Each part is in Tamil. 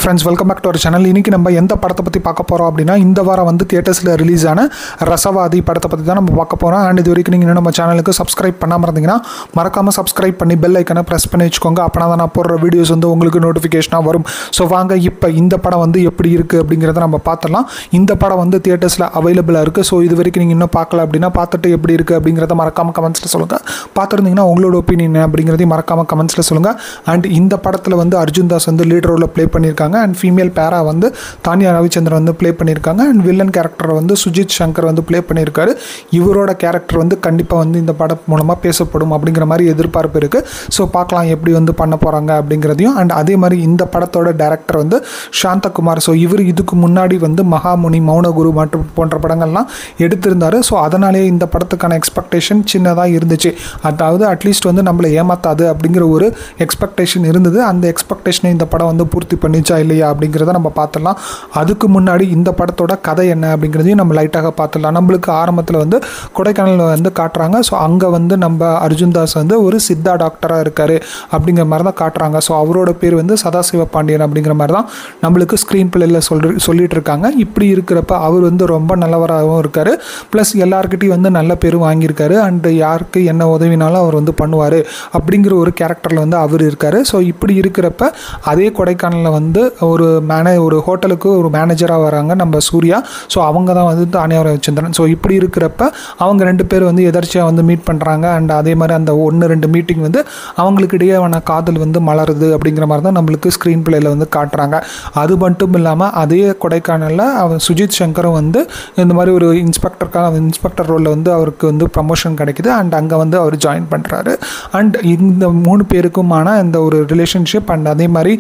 Friends, welcome back to our channel. இன்றைக்கி நம்ம எந்த படத்தை பற்றி பார்க்க போகிறோம் அப்படின்னா, இந்த வாரம் வந்து தியேட்டர்ஸில் ரிலீஸ் ஆன ரசவாதி படத்தை பற்றி தான் நம்ம பார்க்க போகிறோம். அண்ட் இது வரைக்கும் நீங்கள் நம்ம சேனலுக்கு சப்ஸ்கிரைப் பண்ணாமல் இருந்தீங்கன்னா மறக்காமல் சப்ஸ்கிரைப் பண்ணி பெல் ஐக்கனை ப்ரெஸ் பண்ணி வச்சுக்கோங்க. அப்போனா தான் நான் போடுற வீடியோஸ் வந்து உங்களுக்கு நோட்டிஃபிகேஷனாக வரும். ஸோ வாங்க இப்போ இந்த படம் வந்து எப்படி இருக்குது அப்படிங்கிறத நம்ம பார்த்துடலாம். இந்த படம் வந்து தியேட்டர்ஸில் அவைலபிளாக இருக்குது. ஸோ இது வரைக்கும் நீங்கள் இன்னும் பார்க்கல அப்படின்னா பார்த்துட்டு எப்படி இருக்குது அப்படிங்கிறத மறக்காமல் கமெண்ட்ஸில் சொல்லுங்கள். பார்த்துருந்தீங்கன்னா உங்களோட ஒப்பீனியன் அப்படிங்கிறதையும் மறக்காமல் கமெண்ட்ஸில் சொல்லுங்கள். அண்ட் இந்த படத்தில் வந்து அர்ஜுன் தாஸ் வந்து லீட் ரோலில் ப்ளே பண்ணியிருக்காங்க. அண்ட் ஃபீமேல் பேரா வந்து தானியா ரவிச்சந்திரன் வந்து ப்ளே பண்ணியிருக்காங்க. அண்ட் வில்லன் கேரக்டர் வந்து சுஜித் சங்கர் வந்து ப்ளே பண்ணியிருக்காரு. இவரோட கேரக்டர் வந்து கண்டிப்பாக வந்து இந்த படம் மூலமாக பேசப்படும் அப்படிங்கிற மாதிரி எதிர்பார்ப்பு இருக்குது. ஸோ பார்க்கலாம் எப்படி வந்து பண்ண போகிறாங்க அப்படிங்கிறதையும். அண்ட் அதே மாதிரி இந்த படத்தோட டைரக்டர் வந்து சாந்தகுமார். ஸோ இவர் இதுக்கு முன்னாடி வந்து மகாமுனி, மௌனகுரு மற்றும் போன்ற படங்கள்லாம் எடுத்திருந்தார். ஸோ அதனாலே இந்த படத்துக்கான எக்ஸ்பெக்டேஷன் சின்னதாக இருந்துச்சு. அதாவது அட்லீஸ்ட் வந்து நம்மளை ஏமாத்தாது அப்படிங்கிற ஒரு எக்ஸ்பெக்டேஷன் இருந்தது. அந்த எக்ஸ்பெக்டேஷனை இந்த படம் வந்து பூர்த்தி பண்ணிச்சா இல்லையா அப்படிங்கிறத நம்ம பார்த்துடலாம். அதுக்கு முன்னாடி இந்த படத்தோட கதை என்ன அப்படிங்கிறதையும் நம்ம லைட்டாக பார்த்துடலாம். நம்மளுக்கு ஆரம்பத்தில் வந்து கொடைக்கானல் வந்து காட்டுறாங்க. ஸோ அங்கே வந்து நம்ம அர்ஜுன் தாஸ் வந்து ஒரு சித்தா டாக்டராக இருக்கார் அப்படிங்கிற மாதிரி தான் காட்டுறாங்க. ஸோ அவரோட பேர் வந்து சதாசிவ பாண்டியன் அப்படிங்கிற மாதிரி தான் நம்மளுக்கு ஸ்க்ரீன் பிளேயில் சொல்லிட்டு இருக்காங்க. இப்படி இருக்கிறப்ப அவர் வந்து ரொம்ப நல்லவராகவும் இருக்கார். ப்ளஸ் எல்லாருக்கிட்டையும் வந்து நல்ல பேரும் வாங்கியிருக்காரு. அண்டு யாருக்கு என்ன உதவினாலும் அவர் வந்து பண்ணுவார் அப்படிங்கிற ஒரு கேரக்டரில் வந்து அவர் இருக்கார். ஸோ இப்படி இருக்கிறப்ப அதே கொடைக்கானலில் வந்து ஒரு ஹோட்டலுக்கு ஒரு மேனேஜராக வராங்க நம்ம சூர்யா. ஸோ அவங்க தான் வந்து தானியா ரவிச்சந்திரன். ஸோ இப்படி இருக்கிறப்ப அவங்க ரெண்டு பேர் வந்து எதர்ச்சியாக வந்து மீட் பண்ணுறாங்க. அண்ட் அதே மாதிரி அந்த 1-2 மீட்டிங் வந்து அவங்களுக்கு இடையேயான காதல் வந்து மலருது அப்படிங்கிற மாதிரி தான் நம்மளுக்கு ஸ்க்ரீன் பிளேயில் வந்து காட்டுறாங்க. அது மட்டும் இல்லாமல் அதே கொடைக்கானலில் அவன் சுஜித் சங்கரும் வந்து இந்த மாதிரி ஒரு இன்ஸ்பெக்டர் ரோலில் வந்து அவருக்கு வந்து ப்ரமோஷன் கிடைக்குது. அண்ட் அங்கே வந்து அவர் ஜாயின் பண்ணுறாரு. அண்ட் இந்த 3 பேருக்குமான இந்த ஒரு ரிலேஷன்ஷிப் அண்ட் அதே மாதிரி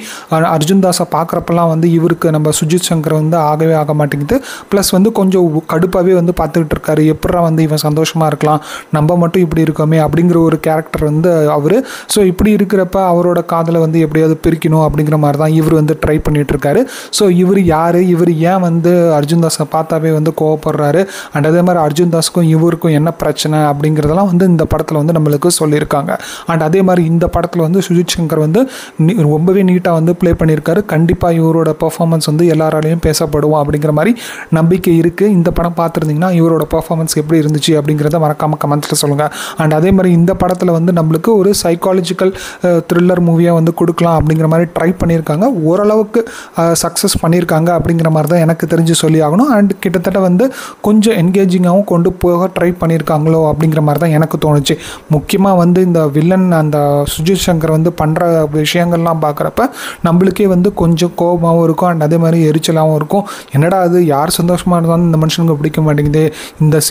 அர்ஜுன் தாஸை பார்க்குறப்பெல்லாம் வந்து இவருக்கு நம்ம சுஜித் சங்கர் வந்து ஆகவே ஆக மாட்டேங்குது. ப்ளஸ் வந்து கொஞ்சம் கடுப்பாகவே வந்து பார்த்துக்கிட்டு இருக்காரு. எப்படா வந்து இவன் சந்தோஷமாக இருக்கலாம், நம்ம மட்டும் இப்படி இருக்கோமே அப்படிங்கிற ஒரு கேரக்டர் வந்து அவர். ஸோ இப்படி இருக்கிறப்ப அவரோட காதலை வந்து எப்படியாவது பிரிக்கணும் அப்படிங்கிற மாதிரி தான் இவர் வந்து ட்ரை பண்ணிகிட்டு இருக்காரு. ஸோ இவர் யார், இவர் ஏன் வந்து அர்ஜுன் தாஸை பார்த்தாவே வந்து கோவப்படுறாரு, அண்ட் அதே மாதிரி அர்ஜுன் தாஸுக்கும் இவருக்கும் என்ன பிரச்சனை அப்படிங்கிறதெல்லாம் வந்து இந்த படத்தில் வந்து நம்மளுக்கு சொல்லியிருக்காங்க. அண்ட் அதே மாதிரி இந்த படத்தில் வந்து சுஜித் சங்கர் வந்து ரொம்பவே நீட்டாக வந்து ப்ளே பண்ணியிருக்காரு. கண்டிப்பாக இவரோட பெர்ஃபார்மன்ஸ் வந்து எல்லாராலையும் பேசப்படுவோம் அப்படிங்கிற மாதிரி நம்பிக்கை இருக்குது. இந்த படம் பார்த்துருந்தீங்கன்னா இவரோட பெர்ஃபார்மன்ஸ் எப்படி இருந்துச்சு அப்படிங்கிறத மறக்காமல் கமெண்ட்ஸில் சொல்லுங்கள். அண்ட் அதே மாதிரி இந்த படத்தில் வந்து நம்மளுக்கு ஒரு சைக்காலஜிக்கல் த்ரில்லர் மூவியாக வந்து கொடுக்கலாம் அப்படிங்கிற மாதிரி ட்ரை பண்ணியிருக்காங்க. ஓரளவுக்கு சக்ஸஸ் பண்ணியிருக்காங்க அப்படிங்கிற மாதிரி தான் எனக்கு தெரிஞ்சு சொல்லி ஆகணும். அண்ட் கிட்டத்தட்ட வந்து கொஞ்சம் என்கேஜிங்காகவும் கொண்டு போக ட்ரை பண்ணியிருக்காங்களோ அப்படிங்கிற மாதிரி தான் எனக்கு தோணுச்சு. முக்கியமாக வந்து இந்த வில்லன் அந்த சுஜித் சங்கர் வந்து பண்ணுற விஷயங்கள்லாம் பார்க்குறப்ப நம்மளுக்கே வந்து கொஞ்சம் கோபமாகவும் இருக்கும். அண்ட் அதே மாதிரி எரிச்சலாகவும் இருக்கும். என்னடா அது, யார் சந்தோஷமாக இருந்தாலும் இந்த மனுஷனுக்கு பிடிக்க மாட்டேங்குது,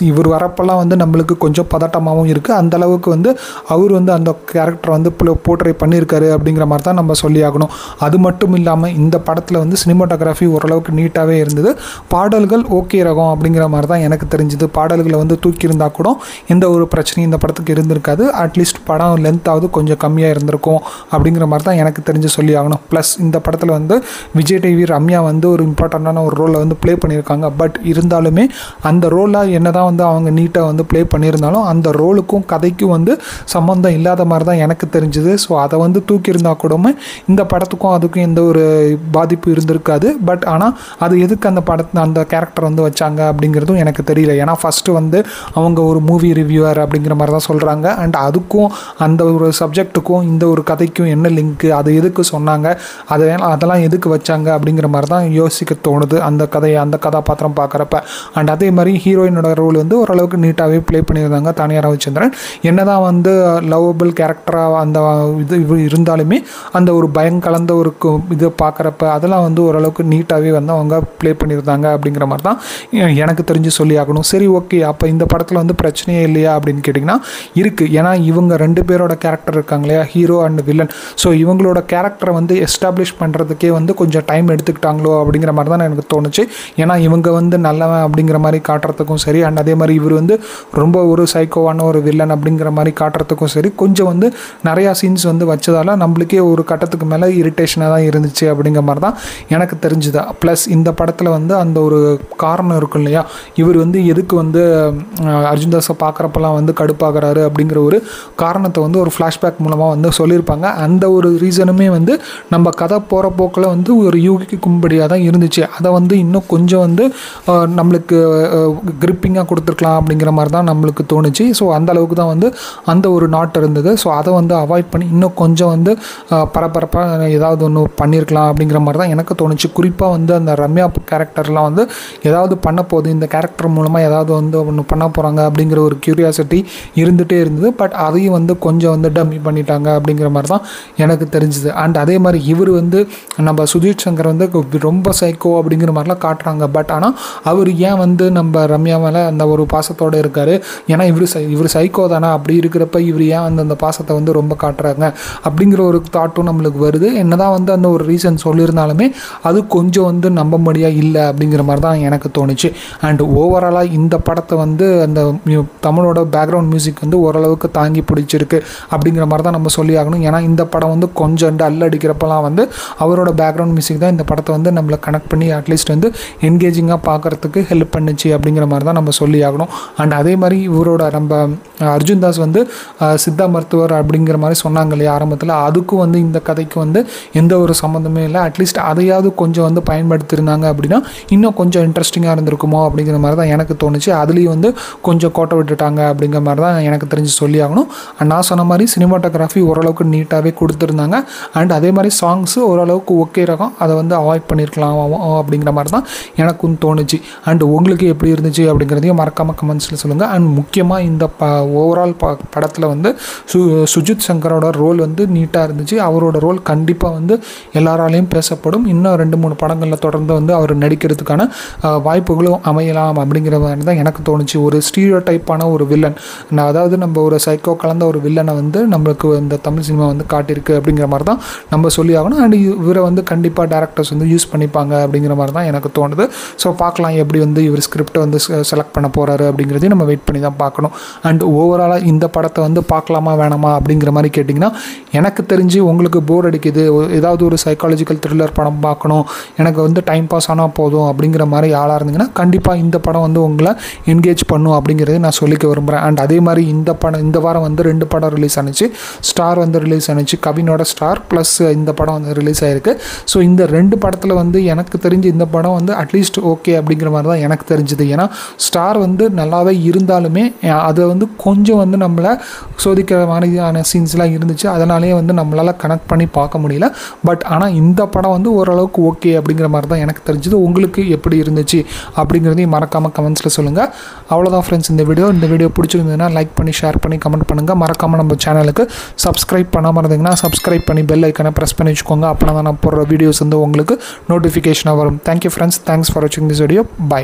இவர் வரப்பெல்லாம் வந்து நம்மளுக்கு கொஞ்சம் பதட்டமாகவும் இருக்குது. அந்தளவுக்கு வந்து அவர் வந்து அந்த கேரக்டர் வந்து போர்ட்ரே பண்ணியிருக்காரு அப்படிங்கிற மாதிரி தான் நம்ம சொல்லி ஆகணும். அது மட்டும் இல்லாமல் இந்த படத்தில் வந்து சினிமாட்டோகிராஃபி ஓரளவுக்கு நீட்டாகவே இருந்தது. பாடல்கள் ஓகே ரகம் அப்படிங்கிற மாதிரி தான் எனக்கு தெரிஞ்சுது. பாடல்களை வந்து தூக்கியிருந்தால் கூட எந்த ஒரு பிரச்சனையும் இந்த படத்துக்கு இருந்திருக்காது. அட்லீஸ்ட் படம் லென்த்தாவது கொஞ்சம் கம்மியாக இருந்திருக்கும் அப்படிங்கிற மாதிரி தான் எனக்கு தெரிஞ்சு சொல்லி ஆகணும். ப்ளஸ் இந்த படத்தில் வந்து விஜய் டிவி ரம்யா வந்து ஒரு இம்பார்ட்டண்ட்டான ஒரு ரோலை வந்து ப்ளே பண்ணியிருக்காங்க. பட் இருந்தாலுமே அந்த ரோலாக என்ன தான் வந்து அவங்க நீட்டாக வந்து ப்ளே பண்ணியிருந்தாலும் அந்த ரோலுக்கும் கதைக்கும் வந்து சம்மந்தம் இல்லாத மாதிரி தான் எனக்கு தெரிஞ்சுது. ஸோ அதை வந்து தூக்கியிருந்தால் கூடமே இந்த படத்துக்கும் அதுக்கும் எந்த ஒரு பாதிப்பு இருந்திருக்காது. பட் ஆனால் அது எதுக்கு அந்த கேரக்டர் வந்து வச்சாங்க அப்படிங்கிறதும் எனக்கு தெரியல. ஏன்னா ஃபஸ்ட்டு வந்து அவங்க ஒரு மூவி ரிவ்யூவர் அப்படிங்கிற மாதிரி தான் சொல்கிறாங்க. அண்ட் அதுக்கும் அந்த ஒரு சப்ஜெக்ட்டுக்கும் இந்த ஒரு கதைக்கும் என்ன லிங்க்கு, அது எதுக்கு சொன்னாங்க, அதெல்லாம் எதுக்கு வச்சாங்க அப்படிங்கிற மாதிரி தான் யோசிக்க தோணுது அந்த கதாபாத்திரம் பார்க்குறப்ப. அண்ட் அதே மாதிரி ஹீரோயினோட ரோல் வந்து ஓரளவுக்கு நீட்டாகவே ப்ளே பண்ணியிருந்தாங்க தானியா ரவிச்சந்திரன். என்ன தான் வந்து லவ்வபிள் கேரக்டராக அந்த இது இருந்தாலுமே அந்த ஒரு பயம் கலந்த ஒரு இது பார்க்குறப்ப அதெல்லாம் வந்து ஓரளவுக்கு நீட்டாகவே வந்து அவங்க ப்ளே பண்ணியிருந்தாங்க அப்படிங்கிற மாதிரி தான் எனக்கு தெரிஞ்சு சொல்லி ஆகணும். சரி, ஓகே, அப்போ இந்த படத்தில் வந்து பிரச்சனையே இல்லையா அப்படின்னு கேட்டிங்கன்னா இருக்குது. ஏன்னா இவங்க 2 பேரோட கேரக்டர் இருக்காங்க இல்லையா, ஹீரோ அண்ட் வில்லன். ஸோ இவங்களோட கேரக்டரை வந்து எஸ்டாப்ளிஷ் பண்ணுறதுக்கே வந்து கொஞ்சம் டைம் எடுத்துக்கிட்டாங்களோ அப்படிங்கிற மாதிரி தான் எனக்கு தோணுச்சு. ஏன்னா இவங்க வந்து நல்லவன் அப்படிங்கிற மாதிரி காட்டுறதுக்கும் சரி, அண்ட் அதே மாதிரி இவர் வந்து ரொம்ப ஒரு சைக்கோவான ஒரு வில்லன் அப்படிங்கிற மாதிரி காட்டுறதுக்கும் சரி, கொஞ்சம் வந்து நிறையா சீன்ஸ் வந்து வச்சதால் நம்மளுக்கே ஒரு கட்டத்துக்கு மேலே இரிட்டேஷனாக தான் இருந்துச்சு அப்படிங்கிற மாதிரி தான் எனக்கு தெரிஞ்சுதா. ப்ளஸ் இந்த படத்தில் வந்து அந்த ஒரு காரணம் இருக்கும் இல்லையா, இவர் வந்து எதுக்கு வந்து அர்ஜுன் தாஸை பார்க்குறப்பெல்லாம் வந்து கடுப்பாகிறாரு அப்படிங்கிற ஒரு காரணத்தை வந்து ஒரு ஃப்ளாஷ்பேக் மூலமாக வந்து சொல்லியிருப்பாங்க. அந்த ஒரு ரீசனுமே வந்து நம்ம கதை போகிற போக்கில் பார்க்கல வந்து ஒரு யூகிக்கும்படியாக தான் இருந்துச்சு. அதை வந்து இன்னும் கொஞ்சம் வந்து நம்மளுக்கு கிரிப்பிங்காக கொடுத்துருக்கலாம் அப்படிங்கிற மாதிரி தான் நம்மளுக்கு தோணுச்சு. ஸோ அந்தளவுக்கு தான் வந்து அந்த ஒரு நாட் இருந்தது. ஸோ அதை வந்து அவாய்ட் பண்ணி இன்னும் கொஞ்சம் வந்து பரபரப்பாக ஏதாவது ஒன்று பண்ணியிருக்கலாம் அப்படிங்கிற மாதிரி தான் எனக்கு தோணுச்சு. குறிப்பாக வந்து அந்த ரம்யா கேரக்டர்லாம் வந்து ஏதாவது பண்ண போகுது, இந்த கேரக்டர் மூலமாக ஏதாவது வந்து ஒன்று பண்ண போகிறாங்க அப்படிங்கிற ஒரு க்யூரியாசிட்டி இருந்துகிட்டே இருந்தது. பட் அதையும் வந்து கொஞ்சம் வந்து டம்மி பண்ணிட்டாங்க அப்படிங்கிற மாதிரி தான் எனக்கு தெரிஞ்சுது. அண்ட் அதே மாதிரி இவர் வந்து நம்ம சுஜித் சங்கர் வந்து ரொம்ப சைக்கோ அப்படிங்கிற மாதிரிலாம் காட்டுறாங்க. பட் ஆனால் அவர் ஏன் வந்து நம்ம ரம்யா மேலே அந்த ஒரு பாசத்தோடு இருக்கார்? ஏன்னா இவர் சைக்கோ தானே, அப்படி இருக்கிறப்ப இவர் ஏன் வந்து அந்த பாசத்தை வந்து ரொம்ப காட்டுறாங்க அப்படிங்கிற ஒரு தாட்டும் நம்மளுக்கு வருது. என்னதான் வந்து அந்த ஒரு ரீசன் சொல்லியிருந்தாலுமே அது கொஞ்சம் வந்து நம்பும்படியாக இல்லை அப்படிங்கிற மாதிரி தான் எனக்கு தோணுச்சு. அண்ட் ஓவராலாக இந்த படத்தை வந்து அந்த தமிழோட பேக்ரவுண்ட் மியூசிக் வந்து ஓரளவுக்கு தாங்கி பிடிச்சிருக்கு அப்படிங்கிற மாதிரி தான் நம்ம சொல்லி ஆகணும். ஏன்னா இந்த படம் வந்து கொஞ்சம் டல் அடிக்கிறப்பெல்லாம் வந்து அவரோட பேக்ரவுண்ட் மியூசிக் தான் இந்த படத்தை வந்து நம்மளை கனெக்ட் பண்ணி அட்லீஸ்ட் வந்து என்கேஜிங்காக பார்க்குறதுக்கு ஹெல்ப் பண்ணுச்சு அப்படிங்கிற மாதிரி தான் நம்ம சொல்லி ஆகணும். அண்ட் அதே மாதிரி இவரோட நம்ம அர்ஜுன் தாஸ் வந்து சித்தா மருத்துவர் அப்படிங்கிற மாதிரி சொன்னாங்க இல்லையா ஆரம்பத்தில், அதுக்கும் வந்து இந்த கதைக்கு வந்து எந்த ஒரு சம்மந்தமே இல்லை. அட்லீஸ்ட் அதையாவது கொஞ்சம் வந்து பயன்படுத்தியிருந்தாங்க அப்படின்னா இன்னும் கொஞ்சம் இன்ட்ரெஸ்டிங்காக இருந்திருக்குமோ அப்படிங்கிற மாதிரி தான் எனக்கு தோணுச்சு. அதுலேயும் வந்து கொஞ்சம் கோட்டை விட்டுட்டாங்க அப்படிங்கிற மாதிரி தான் எனக்கு தெரிஞ்சு சொல்லி ஆகணும். அண்ட் நான் சொன்ன மாதிரி சினிமாட்டோகிராஃபி ஓரளவுக்கு நீட்டாகவே கொடுத்துருந்தாங்க. அண்ட் அதே மாதிரி சாங்ஸு ஓரளவுக்கு ஓகே ரகம், அதை வந்து அவாய்ட் பண்ணியிருக்கலாம் அப்படிங்கிற மாதிரி தான் எனக்கும் தோணுச்சு. அண்ட் உங்களுக்கு எப்படி இருந்துச்சு அப்படிங்கிறதையும் மறக்காமல் கமெண்ட்ஸில் சொல்லுங்கள். அண்ட் முக்கியமாக இந்த ஓவரால் படத்தில் வந்து சுஜித் சங்கரோட ரோல் வந்து நீட்டாக இருந்துச்சு. அவரோட ரோல் கண்டிப்பாக வந்து எல்லாராலையும் பேசப்படும். இன்னும் 2-3 படங்களில் தொடர்ந்து வந்து அவர் நடிக்கிறதுக்கான வாய்ப்புகளும் அமையலாம் அப்படிங்கிற மாதிரி தான் எனக்கு தோணுச்சு. ஒரு ஸ்டீரியோ டைப்பான ஒரு வில்லன், அதாவது நம்ம ஒரு சைக்கோ கலந்த ஒரு வில்லனை வந்து நம்மளுக்கு இந்த தமிழ் சினிமா வந்து காட்டியிருக்கு அப்படிங்கிற மாதிரி தான் நம்ம சொல்லி ஆகணும். அண்ட் இவரை வந்து கண்டிப்பாக டேரக்டர்ஸ் வந்து யூஸ் பண்ணிப்பாங்க அப்படிங்கிற மாதிரி தான் எனக்கு தோணுது. ஸோ பார்க்கலாம் எப்படி வந்து இவர் ஸ்கிரிப்டை வந்து செலக்ட் பண்ண போகிறாரு அப்படிங்கிறதையும் நம்ம வெயிட் பண்ணி தான் பார்க்கணும். அண்ட் ஓவராலாக இந்த படத்தை வந்து பார்க்கலாமா வேணாமா அப்படிங்கிற மாதிரி கேட்டிங்கன்னா, எனக்கு தெரிஞ்சு உங்களுக்கு போர் அடிக்குது, ஏதாவது ஒரு சைக்காலஜிக்கல் த்ரில்லர் படம் பார்க்கணும், எனக்கு வந்து டைம் பாஸ் ஆனால் போதும் அப்படிங்கிற மாதிரி ஆளாக இருந்தீங்கன்னா கண்டிப்பாக இந்த படம் வந்து உங்களை என்கேஜ் பண்ணும் அப்படிங்கிறது நான் சொல்லிக்க விரும்புகிறேன். அண்ட் அதே மாதிரி இந்த வாரம் வந்து 2 படம் ரிலீஸ் ஆனிச்சு. ஸ்டார் வந்து ரிலீஸ் ஆனிச்சு, கவினோட ஸ்டார் ப்ளஸ் இந்த படம் வந்து ரிலீஸ் ஆகிருக்கு. ஸோ இந்த 2 படத்தில் வந்து எனக்கு தெரிஞ்சு இந்த படம் வந்து அட்லீஸ்ட் ஓகே அப்படிங்கிற மாதிரி தான் எனக்கு தெரிஞ்சுது. ஏன்னா ஸ்டார் வந்து நல்லாவே இருந்தாலுமே அதை வந்து கொஞ்சம் வந்து நம்மளை சோதிக்கிற மாதிரியான சீன்ஸ்லாம் இருந்துச்சு. அதனாலேயே வந்து நம்மளால் கனெக்ட் பண்ணி பார்க்க முடியல. பட் ஆனால் இந்த படம் வந்து ஓரளவுக்கு ஓகே அப்படிங்கிற மாதிரி தான் எனக்கு தெரிஞ்சுது. உங்களுக்கு எப்படி இருந்துச்சு அப்படிங்கிறதையும் மறக்காமல் கமெண்ட்ஸில் சொல்லுங்கள். அவ்வளோதான் ஃப்ரெண்ட்ஸ் இந்த வீடியோ பிடிச்சிருந்ததுன்னா லைக் பண்ணி ஷேர் பண்ணி கமெண்ட் பண்ணுங்கள். மறக்காமல் நம்ம சேனலுக்கு சப்ஸ்கிரைப் பண்ணாமல் இருந்தீங்கன்னா சப்ஸ்கிரைப் பண்ணி பெல் ஐக்கனை ப்ரெஸ் பண்ணி வச்சுக்கோங்க. அப்படின்னா தான் நான் போடுற வீடியோஸ் வந்து உங்களுக்கு நோட்டிஃபிகேஷனாக வரும். தேங்க்யூ ஃப்ரெண்ட்ஸ், தேங்க்ஸ் ஃபார் வாட்சிங் திஸ் வீடியோ. பை.